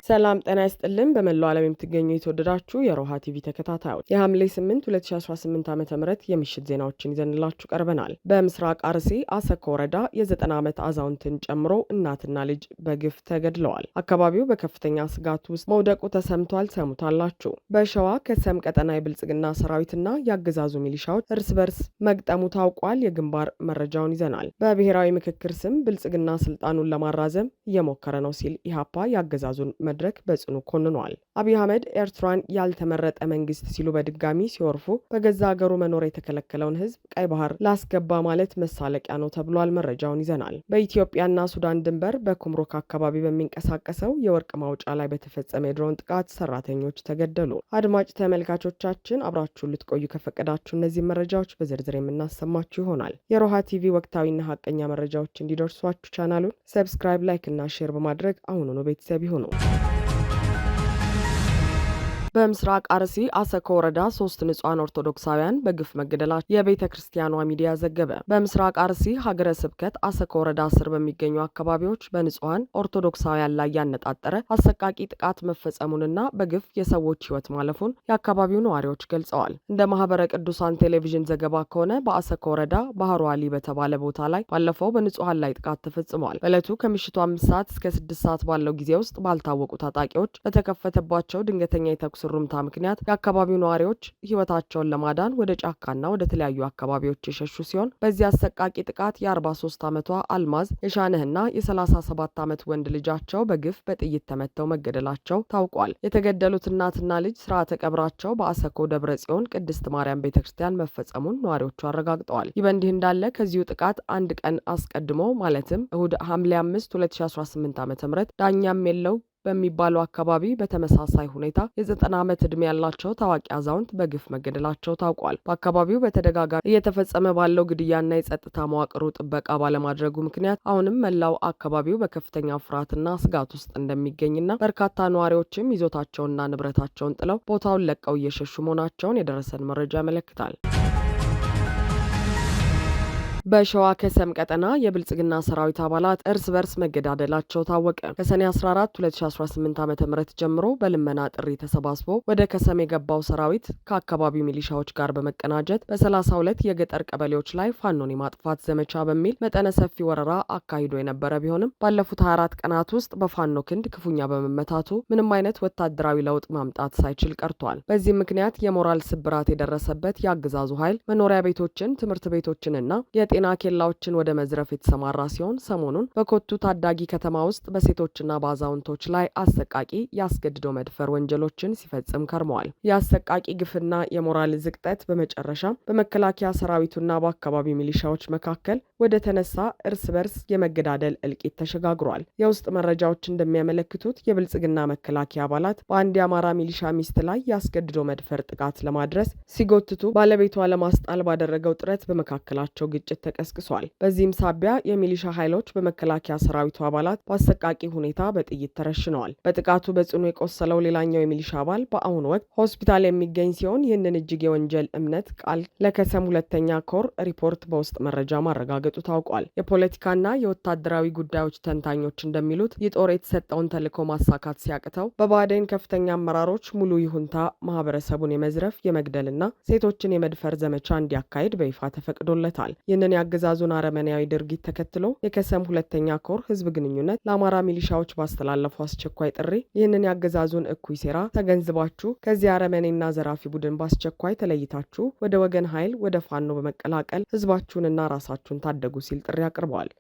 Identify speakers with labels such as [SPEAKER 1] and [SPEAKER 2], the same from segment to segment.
[SPEAKER 1] ሰላም ጤና ይስጥልን። በመላው ዓለም የምትገኙ የተወደዳችሁ የሮሃ ቲቪ ተከታታዮች የሐምሌ 8 2018 ዓ.ም የምሽት ዜናዎችን ይዘንላችሁ ቀርበናል። በምስራቅ አርሲ አሰኮ ወረዳ የ90 ዓመት አዛውንትን ጨምሮ እናትና ልጅ በግፍ ተገድለዋል። አካባቢው በከፍተኛ ስጋት ውስጥ መውደቁ ተሰምቷል። ሰሙታላችሁ። በሸዋ ከሰም ቀጠና የብልጽግና ሰራዊትና የአገዛዙ ሚሊሻዎች እርስ በርስ መግጠሙ ታውቋል። የግንባር መረጃውን ይዘናል። በብሔራዊ ምክክር ስም ብልጽግና ስልጣኑን ለማራዘም እየሞከረ ነው ሲል ኢህአፓ የአገዛዙን መድረክ በጽኑ ኮንኗል። አብይ አህመድ ኤርትራን ያልተመረጠ መንግስት ሲሉ በድጋሚ ሲወርፉ በገዛ ሀገሩ መኖር የተከለከለውን ህዝብ ቀይ ባህር ላስገባ ማለት መሳለቂያ ነው ተብሏል። መረጃውን ይዘናል። በኢትዮጵያና ሱዳን ድንበር በኩምሩክ አካባቢ በሚንቀሳቀሰው የወርቅ ማውጫ ላይ በተፈጸመ የድሮን ጥቃት ሰራተኞች ተገደሉ። አድማጭ ተመልካቾቻችን አብራችሁን ልትቆዩ ከፈቀዳችሁ እነዚህ መረጃዎች በዝርዝር የምናሰማችሁ ይሆናል። የሮሃ ቲቪ ወቅታዊና ሀቀኛ መረጃዎች እንዲደርሷችሁ ቻናሉን ሰብስክራይብ፣ ላይክ እና ሼር በማድረግ አሁኑኑ ቤተሰብ ይሁኑ። በምስራቅ አርሲ አሰኮ ወረዳ 3 ንጹሃን ኦርቶዶክሳውያን በግፍ መገደላቸው የቤተ ክርስቲያኗ ሚዲያ ዘገበ። በምስራቅ አርሲ ሀገረ ስብከት አሰኮ ወረዳ ስር በሚገኙ አካባቢዎች በንጹሃን ኦርቶዶክሳውያን ላይ ያነጣጠረ አሰቃቂ ጥቃት መፈጸሙንና በግፍ የሰዎች ሕይወት ማለፉን የአካባቢው ነዋሪዎች ገልጸዋል። እንደ ማህበረ ቅዱሳን ቴሌቪዥን ዘገባ ከሆነ በአሰኮ ወረዳ ባህሩ አሊ በተባለ ቦታ ላይ ባለፈው በንጹሃን ላይ ጥቃት ተፈጽሟል። በዕለቱ ከምሽቱ 5 ሰዓት እስከ 6 ሰዓት ባለው ጊዜ ውስጥ ባልታወቁ ታጣቂዎች በተከፈተባቸው ድንገተኛ የተኩስ ሩምታ ምክንያት የአካባቢው ነዋሪዎች ህይወታቸውን ለማዳን ወደ ጫካና ወደ ተለያዩ አካባቢዎች የሸሹ ሲሆን በዚህ አሰቃቂ ጥቃት የ43 ዓመቷ አልማዝ የሻነህና የ37 ዓመት ወንድ ልጃቸው በግፍ በጥይት ተመተው መገደላቸው ታውቋል። የተገደሉት እናትና ልጅ ስርዓተ ቀብራቸው በአሰኮ ደብረ ጽዮን ቅድስት ማርያም ቤተክርስቲያን መፈጸሙን ነዋሪዎቹ አረጋግጠዋል። ይህ በእንዲህ እንዳለ ከዚሁ ጥቃት አንድ ቀን አስቀድሞ ማለትም እሁድ ሐምሌ 5 2018 ዓ.ም ዳኛም የለው በሚባለው አካባቢ በተመሳሳይ ሁኔታ የ90 ዓመት ዕድሜ ያላቸው ታዋቂ አዛውንት በግፍ መገደላቸው ታውቋል። በአካባቢው በተደጋጋሚ እየተፈጸመ ባለው ግድያና የጸጥታ መዋቅሩ ጥበቃ ባለማድረጉ ምክንያት አሁንም መላው አካባቢው በከፍተኛ ፍርሃትና ስጋት ውስጥ እንደሚገኝና በርካታ ነዋሪዎችም ይዞታቸውንና ንብረታቸውን ጥለው ቦታውን ለቀው እየሸሹ መሆናቸውን የደረሰን መረጃ ያመለክታል። በሸዋ ከሰም ቀጠና የብልጽግና ሰራዊት አባላት እርስ በርስ መገዳደላቸው ታወቀ። ከሰኔ 14 2018 ዓ.ም ጀምሮ በልመና ጥሪ ተሰባስቦ ወደ ከሰም የገባው ሰራዊት ከአካባቢው ሚሊሻዎች ጋር በመቀናጀት በ32 የገጠር ቀበሌዎች ላይ ፋኖን የማጥፋት ዘመቻ በሚል መጠነ ሰፊ ወረራ አካሂዶ የነበረ ቢሆንም ባለፉት 24 ቀናት ውስጥ በፋኖ ክንድ ክፉኛ በመመታቱ ምንም አይነት ወታደራዊ ለውጥ ማምጣት ሳይችል ቀርቷል። በዚህም ምክንያት የሞራል ስብራት የደረሰበት የአገዛዙ ኃይል መኖሪያ ቤቶችን፣ ትምህርት ቤቶችንና ጤና ኬላዎችን ወደ መዝረፍ የተሰማራ ሲሆን ሰሞኑን በኮቱ ታዳጊ ከተማ ውስጥ በሴቶችና በአዛውንቶች ላይ አሰቃቂ ያስገድዶ መድፈር ወንጀሎችን ሲፈጽም ከርመዋል። የአሰቃቂ ግፍና የሞራል ዝቅጠት በመጨረሻ በመከላከያ ሰራዊቱና በአካባቢው ሚሊሻዎች መካከል ወደ ተነሳ እርስ በርስ የመገዳደል እልቂት ተሸጋግሯል። የውስጥ መረጃዎች እንደሚያመለክቱት የብልጽግና መከላከያ አባላት በአንድ የአማራ ሚሊሻ ሚስት ላይ ያስገድዶ መድፈር ጥቃት ለማድረስ ሲጎትቱ ባለቤቷ ለማስጣል ባደረገው ጥረት በመካከላቸው ግጭት ተቀስቅሷል። በዚህም ሳቢያ የሚሊሻ ኃይሎች በመከላከያ ሰራዊቱ አባላት በአሰቃቂ ሁኔታ በጥይት ተረሽነዋል። በጥቃቱ በጽኑ የቆሰለው ሌላኛው የሚሊሻ አባል በአሁኑ ወቅት ሆስፒታል የሚገኝ ሲሆን ይህንን እጅግ የወንጀል እምነት ቃል ለከሰም 2ኛ ኮር ሪፖርት በውስጥ መረጃ ማረጋገጡ ታውቋል። የፖለቲካና የወታደራዊ ጉዳዮች ተንታኞች እንደሚሉት ይህ ጦር የተሰጠውን ተልዕኮ ማሳካት ሲያቅተው በባዴን ከፍተኛ አመራሮች ሙሉ ይሁንታ ማህበረሰቡን የመዝረፍ የመግደልና ሴቶችን የመድፈር ዘመቻ እንዲያካሂድ በይፋ ተፈቅዶለታል። ይህንን የአገዛዙን አረመኔያዊ ድርጊት ተከትሎ የከሰም 2ኛ ኮር ህዝብ ግንኙነት ለአማራ ሚሊሻዎች ባስተላለፉ አስቸኳይ ጥሪ ይህንን የአገዛዙን እኩይ ሴራ ተገንዝባችሁ ከዚህ አረመኔና ዘራፊ ቡድን በአስቸኳይ ተለይታችሁ ወደ ወገን ኃይል ወደ ፋኖ በመቀላቀል ህዝባችሁንና ራሳችሁን ታደጉ ሲል ጥሪ አቅርበዋል።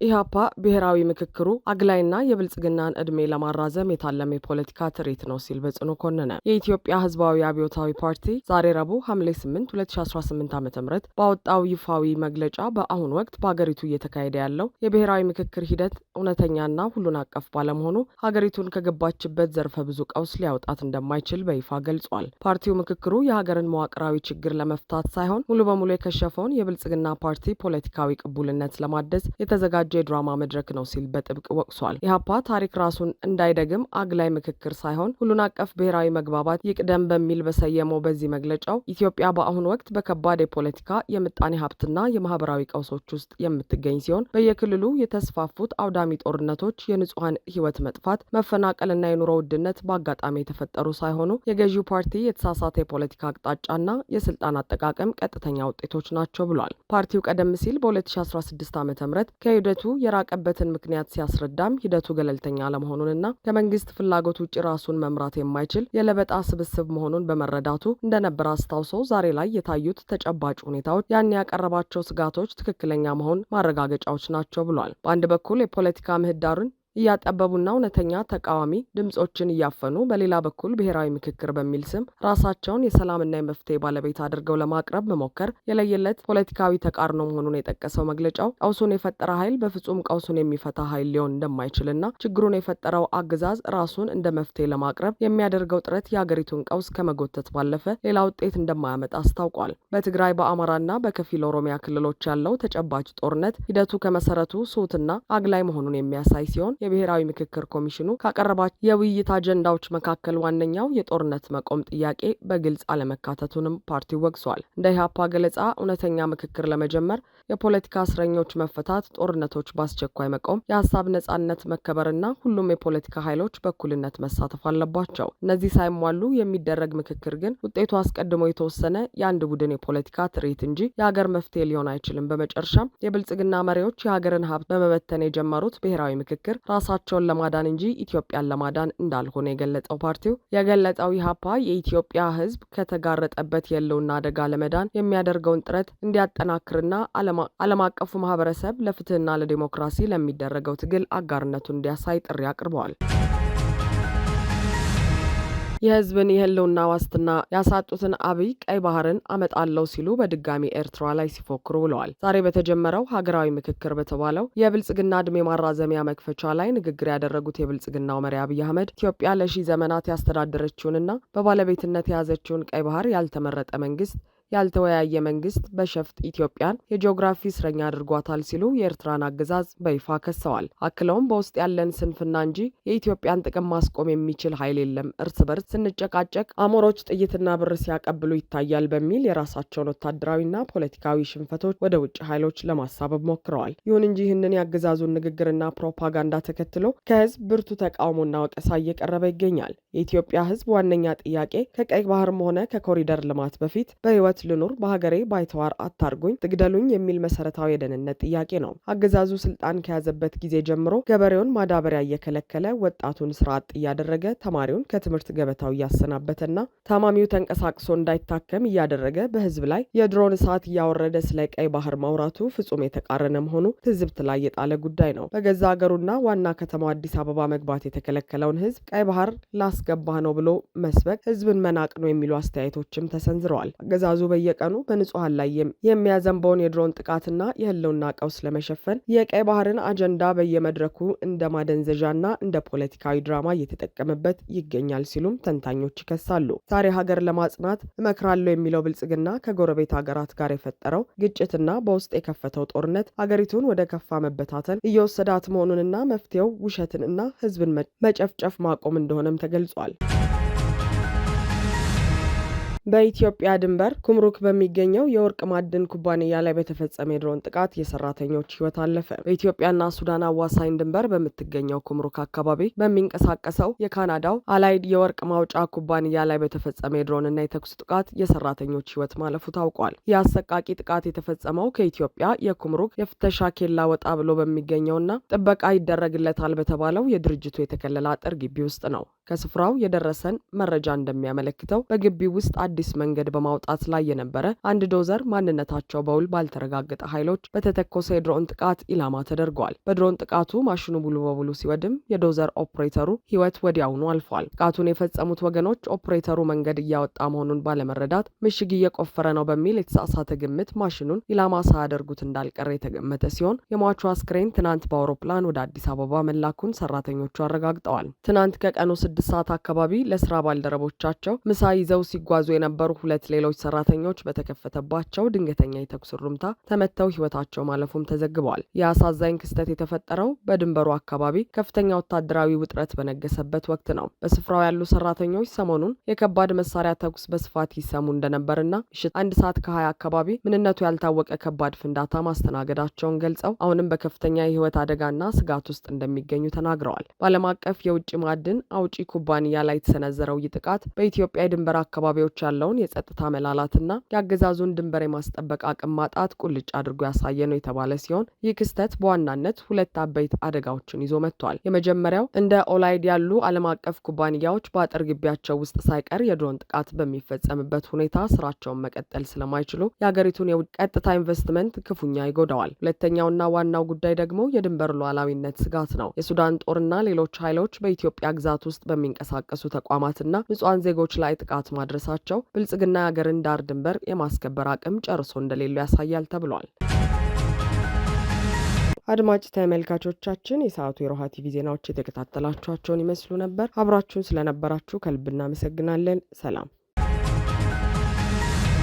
[SPEAKER 1] ኢህአፓ ብሔራዊ ምክክሩ አግላይና የብልጽግናን ዕድሜ ለማራዘም የታለመ የፖለቲካ ትርኢት ነው ሲል በጽኑ ኮነነ። የኢትዮጵያ ህዝባዊ አብዮታዊ ፓርቲ ዛሬ ረቡዕ ሐምሌ 8 2018 ዓ.ም ባወጣው ይፋዊ መግለጫ በአሁኑ ወቅት በሀገሪቱ እየተካሄደ ያለው የብሔራዊ ምክክር ሂደት እውነተኛና ሁሉን አቀፍ ባለመሆኑ ሀገሪቱን ከገባችበት ዘርፈ ብዙ ቀውስ ሊያወጣት እንደማይችል በይፋ ገልጿል። ፓርቲው ምክክሩ የሀገርን መዋቅራዊ ችግር ለመፍታት ሳይሆን ሙሉ በሙሉ የከሸፈውን የብልጽግና ፓርቲ ፖለቲካዊ ቅቡልነት ለማደስ የተዘጋጀ የተዘጋጀ የድራማ መድረክ ነው ሲል በጥብቅ ወቅሷል። ኢህአፓ ታሪክ ራሱን እንዳይደግም አግላይ ምክክር ሳይሆን ሁሉን አቀፍ ብሔራዊ መግባባት ይቅደም በሚል በሰየመው በዚህ መግለጫው ኢትዮጵያ በአሁኑ ወቅት በከባድ የፖለቲካ የምጣኔ ሀብትና የማህበራዊ ቀውሶች ውስጥ የምትገኝ ሲሆን በየክልሉ የተስፋፉት አውዳሚ ጦርነቶች፣ የንጹሐን ህይወት መጥፋት፣ መፈናቀልና የኑሮ ውድነት በአጋጣሚ የተፈጠሩ ሳይሆኑ የገዢው ፓርቲ የተሳሳተ የፖለቲካ አቅጣጫና የስልጣን አጠቃቀም ቀጥተኛ ውጤቶች ናቸው ብሏል። ፓርቲው ቀደም ሲል በ2016 ዓ.ም ከሂደቱ የራቀበትን ምክንያት ሲያስረዳም ሂደቱ ገለልተኛ አለመሆኑንና ከመንግስት ፍላጎት ውጭ ራሱን መምራት የማይችል የለበጣ ስብስብ መሆኑን በመረዳቱ እንደነበር አስታውሰው ዛሬ ላይ የታዩት ተጨባጭ ሁኔታዎች ያን ያቀረባቸው ስጋቶች ትክክለኛ መሆን ማረጋገጫዎች ናቸው ብሏል። በአንድ በኩል የፖለቲካ ምህዳሩን እያጠበቡና እውነተኛ ተቃዋሚ ድምጾችን እያፈኑ በሌላ በኩል ብሔራዊ ምክክር በሚል ስም ራሳቸውን የሰላምና የመፍትሄ ባለቤት አድርገው ለማቅረብ መሞከር የለየለት ፖለቲካዊ ተቃርኖ መሆኑን የጠቀሰው መግለጫው ቀውሱን የፈጠረ ኃይል በፍጹም ቀውሱን የሚፈታ ኃይል ሊሆን እንደማይችልና ችግሩን የፈጠረው አገዛዝ ራሱን እንደ መፍትሄ ለማቅረብ የሚያደርገው ጥረት የአገሪቱን ቀውስ ከመጎተት ባለፈ ሌላ ውጤት እንደማያመጣ አስታውቋል። በትግራይ በአማራና በከፊል ኦሮሚያ ክልሎች ያለው ተጨባጭ ጦርነት ሂደቱ ከመሰረቱ ስውትና አግላይ መሆኑን የሚያሳይ ሲሆን የብሔራዊ ምክክር ኮሚሽኑ ካቀረባቸው የውይይት አጀንዳዎች መካከል ዋነኛው የጦርነት መቆም ጥያቄ በግልጽ አለመካተቱንም ፓርቲው ወቅሷል። እንደ ኢህአፓ ገለጻ እውነተኛ ምክክር ለመጀመር የፖለቲካ እስረኞች መፈታት፣ ጦርነቶች በአስቸኳይ መቆም፣ የሀሳብ ነጻነት መከበርና ሁሉም የፖለቲካ ኃይሎች በእኩልነት መሳተፍ አለባቸው። እነዚህ ሳይሟሉ የሚደረግ ምክክር ግን ውጤቱ አስቀድሞ የተወሰነ የአንድ ቡድን የፖለቲካ ትርኢት እንጂ የሀገር መፍትሄ ሊሆን አይችልም። በመጨረሻም የብልጽግና መሪዎች የሀገርን ሀብት በመበተን የጀመሩት ብሔራዊ ምክክር ራሳቸውን ለማዳን እንጂ ኢትዮጵያን ለማዳን እንዳልሆነ የገለጸው ፓርቲው የገለጸው ኢህአፓ የኢትዮጵያ ሕዝብ ከተጋረጠበት የህልውና አደጋ ለመዳን የሚያደርገውን ጥረት እንዲያጠናክርና ዓለም አቀፉ ማህበረሰብ ለፍትህና ለዲሞክራሲ ለሚደረገው ትግል አጋርነቱን እንዲያሳይ ጥሪ አቅርበዋል። የህዝብን የህልውና ዋስትና ያሳጡትን አብይ ቀይ ባህርን አመጣለው ሲሉ በድጋሚ ኤርትራ ላይ ሲፎክሩ ብለዋል። ዛሬ በተጀመረው ሀገራዊ ምክክር በተባለው የብልጽግና እድሜ ማራዘሚያ መክፈቻ ላይ ንግግር ያደረጉት የብልጽግናው መሪ አብይ አህመድ ኢትዮጵያ ለሺህ ዘመናት ያስተዳደረችውንና በባለቤትነት የያዘችውን ቀይ ባህር ያልተመረጠ መንግስት ያልተወያየ መንግስት በሸፍጥ ኢትዮጵያን የጂኦግራፊ እስረኛ አድርጓታል ሲሉ የኤርትራን አገዛዝ በይፋ ከሰዋል። አክለውም በውስጥ ያለን ስንፍና እንጂ የኢትዮጵያን ጥቅም ማስቆም የሚችል ኃይል የለም፣ እርስ በርስ ስንጨቃጨቅ አሞሮች ጥይትና ብር ሲያቀብሉ ይታያል በሚል የራሳቸውን ወታደራዊና ፖለቲካዊ ሽንፈቶች ወደ ውጭ ኃይሎች ለማሳበብ ሞክረዋል። ይሁን እንጂ ይህንን የአገዛዙን ንግግርና ፕሮፓጋንዳ ተከትሎ ከህዝብ ብርቱ ተቃውሞና ወቀሳ እየቀረበ ይገኛል። የኢትዮጵያ ህዝብ ዋነኛ ጥያቄ ከቀይ ባህርም ሆነ ከኮሪደር ልማት በፊት በህይወት ልኑር፣ በሀገሬ ባይተዋር አታርጉኝ፣ ትግደሉኝ የሚል መሰረታዊ የደህንነት ጥያቄ ነው። አገዛዙ ስልጣን ከያዘበት ጊዜ ጀምሮ ገበሬውን ማዳበሪያ እየከለከለ፣ ወጣቱን ስራ አጥ እያደረገ፣ ተማሪውን ከትምህርት ገበታው እያሰናበተና ታማሚው ተንቀሳቅሶ እንዳይታከም እያደረገ በህዝብ ላይ የድሮን እሳት እያወረደ ስለ ቀይ ባህር ማውራቱ ፍጹም የተቃረነ መሆኑ ትዝብት ላይ የጣለ ጉዳይ ነው። በገዛ ሀገሩና ዋና ከተማው አዲስ አበባ መግባት የተከለከለውን ህዝብ ቀይ ባህር ላስገባህ ነው ብሎ መስበክ ህዝብን መናቅ ነው የሚሉ አስተያየቶችም ተሰንዝረዋል። አገዛዙ በየቀኑ በንጹሃን ላይ የሚያዘንበውን የድሮን ጥቃትና የህልውና ቀውስ ለመሸፈን የቀይ ባህርን አጀንዳ በየመድረኩ እንደ ማደንዘዣና እንደ ፖለቲካዊ ድራማ እየተጠቀመበት ይገኛል ሲሉም ተንታኞች ይከሳሉ። ዛሬ ሀገር ለማጽናት እመክራለሁ የሚለው ብልጽግና ከጎረቤት ሀገራት ጋር የፈጠረው ግጭትና በውስጥ የከፈተው ጦርነት ሀገሪቱን ወደ ከፋ መበታተን እየወሰዳት መሆኑንና መፍትሄው ውሸትንና ህዝብን መጨፍጨፍ ማቆም እንደሆነም ተገልጿል። በኢትዮጵያ ድንበር ኩምሩክ በሚገኘው የወርቅ ማዕድን ኩባንያ ላይ በተፈጸመ የድሮን ጥቃት የሰራተኞች ህይወት አለፈ። በኢትዮጵያና ሱዳን አዋሳኝ ድንበር በምትገኘው ኩምሩክ አካባቢ በሚንቀሳቀሰው የካናዳው አላይድ የወርቅ ማውጫ ኩባንያ ላይ በተፈጸመ የድሮንና የተኩስ ጥቃት የሰራተኞች ህይወት ማለፉ ታውቋል። የአሰቃቂ ጥቃት የተፈጸመው ከኢትዮጵያ የኩምሩክ የፍተሻ ኬላ ወጣ ብሎ በሚገኘውና ጥበቃ ይደረግለታል በተባለው የድርጅቱ የተከለለ አጥር ግቢ ውስጥ ነው። ከስፍራው የደረሰን መረጃ እንደሚያመለክተው በግቢው ውስጥ አዲስ መንገድ በማውጣት ላይ የነበረ አንድ ዶዘር ማንነታቸው በውል ባልተረጋገጠ ኃይሎች በተተኮሰ የድሮን ጥቃት ኢላማ ተደርጓል። በድሮን ጥቃቱ ማሽኑ ሙሉ በሙሉ ሲወድም የዶዘር ኦፕሬተሩ ህይወት ወዲያውኑ አልፏል። ጥቃቱን የፈጸሙት ወገኖች ኦፕሬተሩ መንገድ እያወጣ መሆኑን ባለመረዳት ምሽግ እየቆፈረ ነው በሚል የተሳሳተ ግምት ማሽኑን ኢላማ ሳያደርጉት እንዳልቀረ የተገመተ ሲሆን የሟቹ አስክሬን ትናንት በአውሮፕላን ወደ አዲስ አበባ መላኩን ሰራተኞቹ አረጋግጠዋል። ትናንት ከቀኑ 6 ሰዓት አካባቢ ለስራ ባልደረቦቻቸው ምሳ ይዘው ሲጓዙ የነበሩ ሁለት ሌሎች ሰራተኞች በተከፈተባቸው ድንገተኛ የተኩስ ሩምታ ተመተው ህይወታቸው ማለፉም ተዘግቧል። የአሳዛኝ ክስተት የተፈጠረው በድንበሩ አካባቢ ከፍተኛ ወታደራዊ ውጥረት በነገሰበት ወቅት ነው። በስፍራው ያሉ ሰራተኞች ሰሞኑን የከባድ መሳሪያ ተኩስ በስፋት ይሰሙ እንደነበርና ምሽት 1 ሰዓት ከ20 አካባቢ ምንነቱ ያልታወቀ ከባድ ፍንዳታ ማስተናገዳቸውን ገልጸው አሁንም በከፍተኛ የህይወት አደጋና ስጋት ውስጥ እንደሚገኙ ተናግረዋል። በዓለም አቀፍ የውጭ ማዕድን አውጪ ኩባንያ ላይ የተሰነዘረው ይህ ጥቃት በኢትዮጵያ የድንበር አካባቢዎች ያለውን የጸጥታ መላላትና የአገዛዙን ድንበር የማስጠበቅ አቅም ማጣት ቁልጭ አድርጎ ያሳየ ነው የተባለ ሲሆን ይህ ክስተት በዋናነት ሁለት አበይት አደጋዎችን ይዞ መጥቷል። የመጀመሪያው እንደ ኦላይድ ያሉ ዓለም አቀፍ ኩባንያዎች በአጥር ግቢያቸው ውስጥ ሳይቀር የድሮን ጥቃት በሚፈጸምበት ሁኔታ ስራቸውን መቀጠል ስለማይችሉ የሀገሪቱን የውጭ ቀጥታ ኢንቨስትመንት ክፉኛ ይጎዳዋል። ሁለተኛውና ዋናው ጉዳይ ደግሞ የድንበር ሉዓላዊነት ስጋት ነው። የሱዳን ጦርና ሌሎች ኃይሎች በኢትዮጵያ ግዛት ውስጥ በሚንቀሳቀሱ ተቋማትና ንጹሃን ዜጎች ላይ ጥቃት ማድረሳቸው ብልጽግና የሀገርን ዳር ድንበር የማስከበር አቅም ጨርሶ እንደሌለው ያሳያል ተብሏል። አድማጭ ተመልካቾቻችን የሰዓቱ የሮሃ ቲቪ ዜናዎች የተከታተላችኋቸውን ይመስሉ ነበር። አብራችሁን ስለነበራችሁ ከልብ እናመሰግናለን። ሰላም።